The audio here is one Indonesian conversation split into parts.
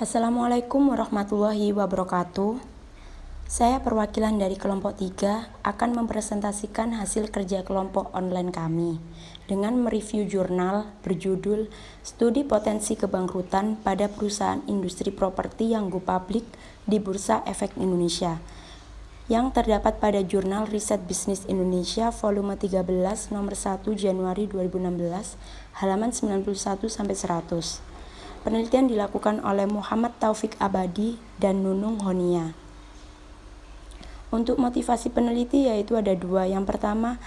Assalamualaikum warahmatullahi wabarakatuh. Saya perwakilan dari kelompok 3 akan mempresentasikan hasil kerja kelompok online kami dengan mereview jurnal berjudul Studi Potensi Kebangkrutan pada Perusahaan Industri Properti yang go public di Bursa Efek Indonesia yang terdapat pada Jurnal Riset Bisnis Indonesia volume 13 nomor 1 Januari 2016 halaman 91-100. Penelitian dilakukan oleh Muhammad Taufik Abadi dan Nunung Honia. Untuk motivasi peneliti yaitu ada dua. Yang pertama,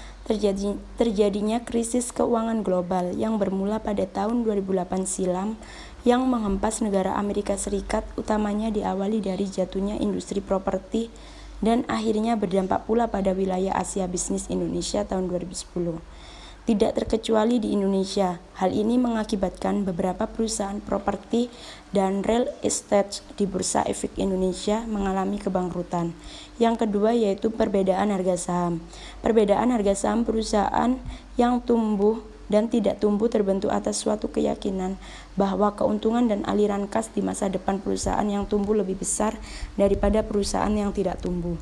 terjadinya krisis keuangan global yang bermula pada tahun 2008 silam yang menghempas negara Amerika Serikat, utamanya diawali dari jatuhnya industri properti dan akhirnya berdampak pula pada wilayah Asia Bisnis Indonesia tahun 2010. Tidak terkecuali di Indonesia, hal ini mengakibatkan beberapa perusahaan properti dan real estate di Bursa Efek Indonesia mengalami kebangkrutan. Yang kedua yaitu perbedaan harga saham. Perbedaan harga saham perusahaan yang tumbuh dan tidak tumbuh terbentuk atas suatu keyakinan bahwa keuntungan dan aliran kas di masa depan perusahaan yang tumbuh lebih besar daripada perusahaan yang tidak tumbuh.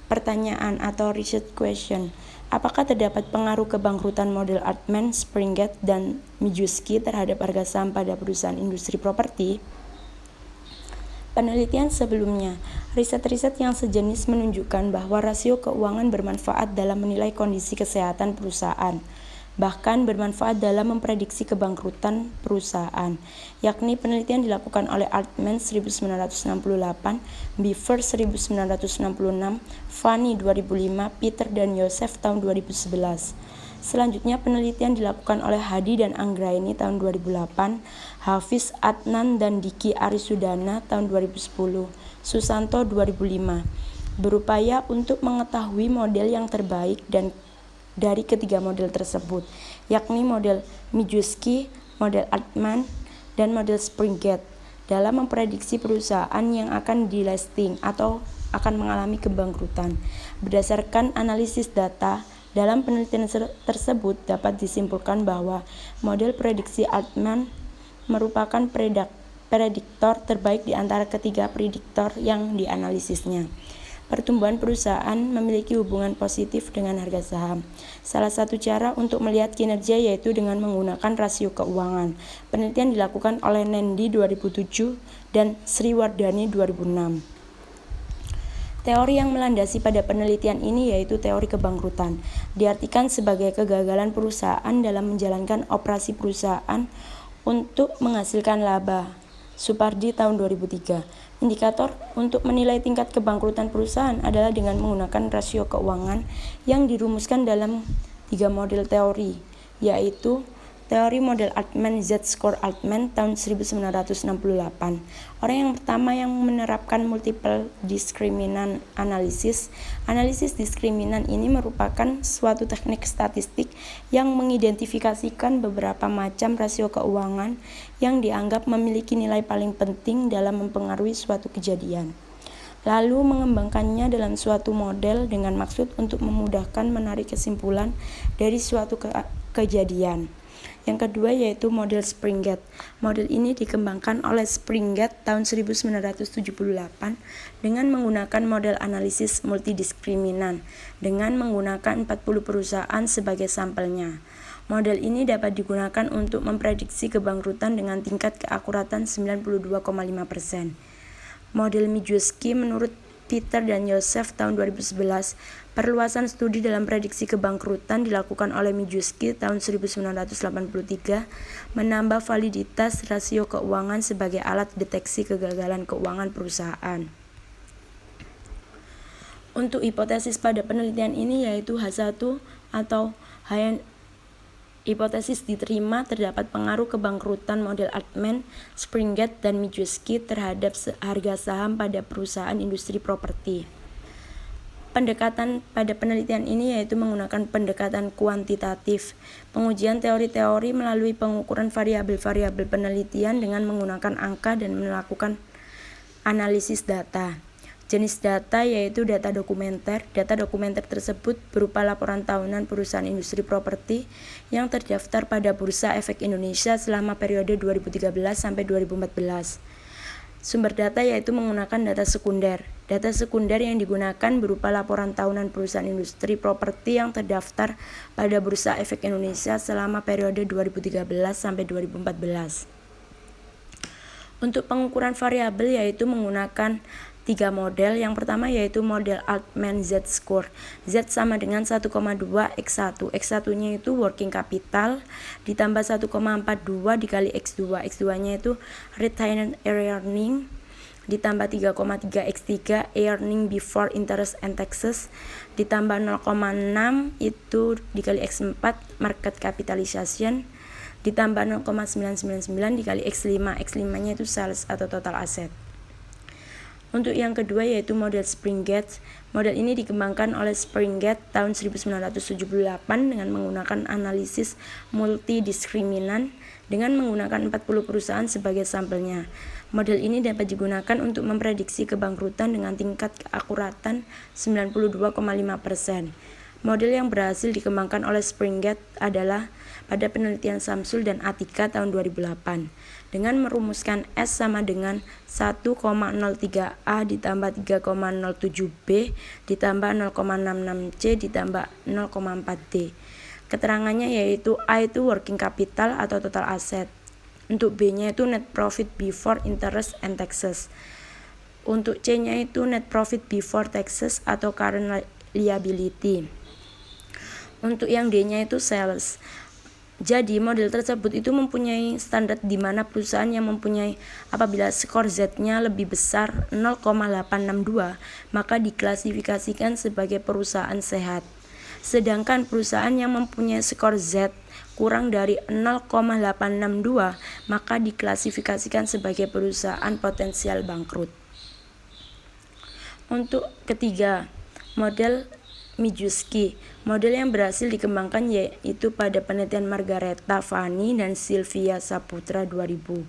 Pertanyaan atau research question. Apakah terdapat pengaruh kebangkrutan model Altman, Springate, dan Majewski terhadap harga saham pada perusahaan industri properti? Penelitian sebelumnya, riset-riset yang sejenis menunjukkan bahwa rasio keuangan bermanfaat dalam menilai kondisi kesehatan perusahaan, bahkan bermanfaat dalam memprediksi kebangkrutan perusahaan, yakni penelitian dilakukan oleh Altman 1968, Beaver 1966, Fanny 2005, Peter dan Yosef tahun 2011. Selanjutnya penelitian dilakukan oleh Hadi dan Anggraini tahun 2008, Hafiz Adnan dan Diki Arisudana tahun 2010, Susanto 2005, berupaya untuk mengetahui model yang terbaik dan dari ketiga model tersebut, yakni model Majewski, model Altman, dan model Springate dalam memprediksi perusahaan yang akan di-listing atau akan mengalami kebangkrutan. Berdasarkan analisis data, dalam penelitian tersebut dapat disimpulkan bahwa model prediksi Altman merupakan prediktor terbaik di antara ketiga prediktor yang dianalisisnya. Pertumbuhan perusahaan memiliki hubungan positif dengan harga saham. Salah satu cara untuk melihat kinerja yaitu dengan menggunakan rasio keuangan. Penelitian dilakukan oleh Nendi 2007 dan Sriwardani 2006. Teori yang melandasi pada penelitian ini yaitu teori kebangkrutan. Diartikan sebagai kegagalan perusahaan dalam menjalankan operasi perusahaan untuk menghasilkan laba. Supardi tahun 2003. Indikator untuk menilai tingkat kebangkrutan perusahaan adalah dengan menggunakan rasio keuangan yang dirumuskan dalam 3 model teori, yaitu teori model Altman Z-score Altman tahun 1968. Orang yang pertama yang menerapkan multiple discriminant analysis. Analisis diskriminan ini merupakan suatu teknik statistik yang mengidentifikasikan beberapa macam rasio keuangan yang dianggap memiliki nilai paling penting dalam mempengaruhi suatu kejadian, lalu mengembangkannya dalam suatu model dengan maksud untuk memudahkan menarik kesimpulan dari suatu kejadian. Yang kedua yaitu model Springate. Model ini dikembangkan oleh Springate tahun 1978 dengan menggunakan model analisis multidiskriminan dengan menggunakan 40 perusahaan sebagai sampelnya. Model ini dapat digunakan untuk memprediksi kebangkrutan dengan tingkat keakuratan 92,5%. Model Majewski menurut Peter dan Yosef tahun 2011, perluasan studi dalam prediksi kebangkrutan dilakukan oleh Majewski tahun 1983, menambah validitas rasio keuangan sebagai alat deteksi kegagalan keuangan perusahaan. Untuk hipotesis pada penelitian ini yaitu H1 atau hipotesis diterima terdapat pengaruh kebangkrutan model Altman, Springate, dan Majewski terhadap harga saham pada perusahaan industri properti. Pendekatan pada penelitian ini yaitu menggunakan pendekatan kuantitatif, pengujian teori-teori melalui pengukuran variabel-variabel penelitian dengan menggunakan angka dan melakukan analisis data. Jenis data yaitu data dokumenter. Data dokumenter tersebut berupa laporan tahunan perusahaan industri properti yang terdaftar pada Bursa Efek Indonesia selama periode 2013 sampai 2014. Sumber data yaitu menggunakan data sekunder. Data sekunder yang digunakan berupa laporan tahunan perusahaan industri properti yang terdaftar pada Bursa Efek Indonesia selama periode 2013 sampai 2014. Untuk pengukuran variabel yaitu menggunakan 3 model. Yang pertama yaitu model Altman Z-score. Z sama dengan 1,2 X1. X1-nya itu working capital ditambah 1,42 dikali X2. X2-nya itu retained earning ditambah 3,3 X3 earning before interest and taxes ditambah 0,6 itu dikali X4 market capitalization ditambah 0,999 dikali X5. X5-nya itu sales atau total aset. Untuk yang kedua yaitu model Springate. Model ini dikembangkan oleh Springate tahun 1978 dengan menggunakan analisis multidiskriminan dengan menggunakan 40 perusahaan sebagai sampelnya. Model ini dapat digunakan untuk memprediksi kebangkrutan dengan tingkat keakuratan 92,5%. Model yang berhasil dikembangkan oleh Springate adalah pada penelitian Samsul dan Atika tahun 2008 dengan merumuskan S sama dengan 1,03A ditambah 3,07B ditambah 0,66C ditambah 0,4D. Keterangannya yaitu A itu working capital atau total aset. Untuk B-nya itu net profit before interest and taxes. Untuk C-nya itu net profit before taxes atau current liability. Untuk yang D-nya itu sales. Jadi model tersebut itu mempunyai standar di mana perusahaan yang mempunyai apabila skor Z-nya lebih besar 0,862 maka diklasifikasikan sebagai perusahaan sehat. Sedangkan perusahaan yang mempunyai skor Z kurang dari 0,862 maka diklasifikasikan sebagai perusahaan potensial bangkrut. Untuk ketiga, model Mijewski. Model yang berhasil dikembangkan yaitu pada penelitian Margareta Fanny dan Sylvia Saputra 2000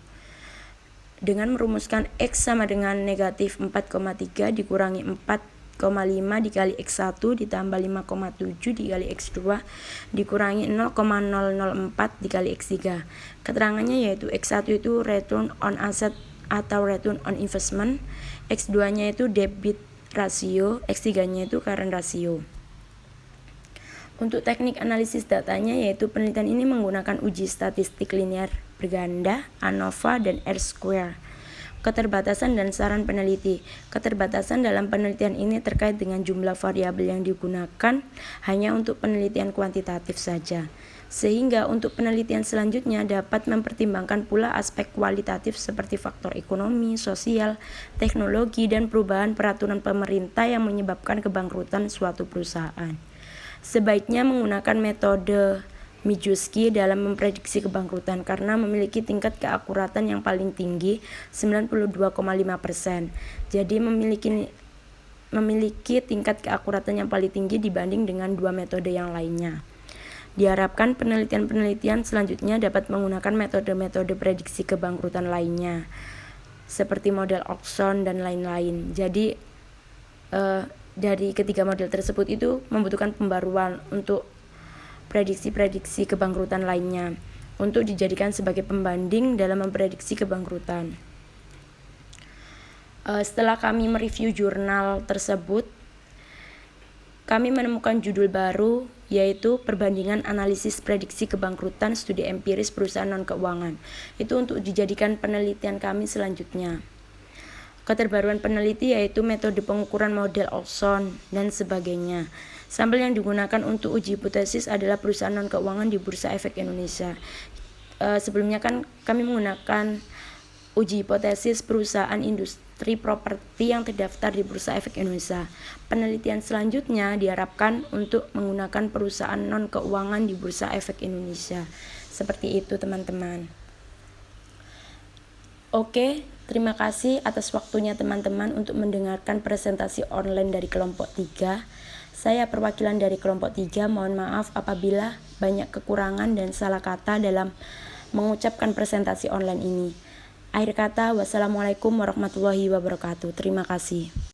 dengan merumuskan X sama dengan negatif 4,3 dikurangi 4,5 dikali X1 ditambah 5,7 dikali X2 dikurangi 0,004 dikali X3. Keterangannya yaitu X1 itu return on asset atau return on investment, X2-nya itu debit ratio, X3-nya itu current ratio. Untuk teknik analisis datanya yaitu penelitian ini menggunakan uji statistik linear berganda, ANOVA, dan R-square. Keterbatasan dan saran peneliti. Keterbatasan dalam penelitian ini terkait dengan jumlah variabel yang digunakan hanya untuk penelitian kuantitatif saja. Sehingga untuk penelitian selanjutnya dapat mempertimbangkan pula aspek kualitatif seperti faktor ekonomi, sosial, teknologi, dan perubahan peraturan pemerintah yang menyebabkan kebangkrutan suatu perusahaan. Sebaiknya menggunakan metode Mijewski dalam memprediksi kebangkrutan karena memiliki tingkat keakuratan yang paling tinggi 92,5%. Jadi memiliki tingkat keakuratan yang paling tinggi dibanding dengan dua metode yang lainnya. Diharapkan penelitian-penelitian selanjutnya dapat menggunakan metode-metode prediksi kebangkrutan lainnya seperti model Oxon dan lain-lain. Jadi dari ketiga model tersebut itu membutuhkan pembaruan untuk prediksi-prediksi kebangkrutan lainnya untuk dijadikan sebagai pembanding dalam memprediksi kebangkrutan. Setelah kami mereview jurnal tersebut, kami menemukan judul baru yaitu perbandingan analisis prediksi kebangkrutan studi empiris perusahaan non-keuangan. Itu untuk dijadikan penelitian kami selanjutnya. Keterbaruan peneliti yaitu metode pengukuran model Olson dan sebagainya. Sampel yang digunakan untuk uji hipotesis adalah perusahaan non-keuangan di Bursa Efek Indonesia. Sebelumnya kan kami menggunakan uji hipotesis perusahaan industri properti yang terdaftar di Bursa Efek Indonesia. Penelitian selanjutnya diharapkan untuk menggunakan perusahaan non-keuangan di Bursa Efek Indonesia. Seperti itu teman-teman. Oke, terima kasih atas waktunya teman-teman untuk mendengarkan presentasi online dari kelompok 3. Saya perwakilan dari kelompok 3, mohon maaf apabila banyak kekurangan dan salah kata dalam mengucapkan presentasi online ini. Akhir kata, wassalamualaikum warahmatullahi wabarakatuh. Terima kasih.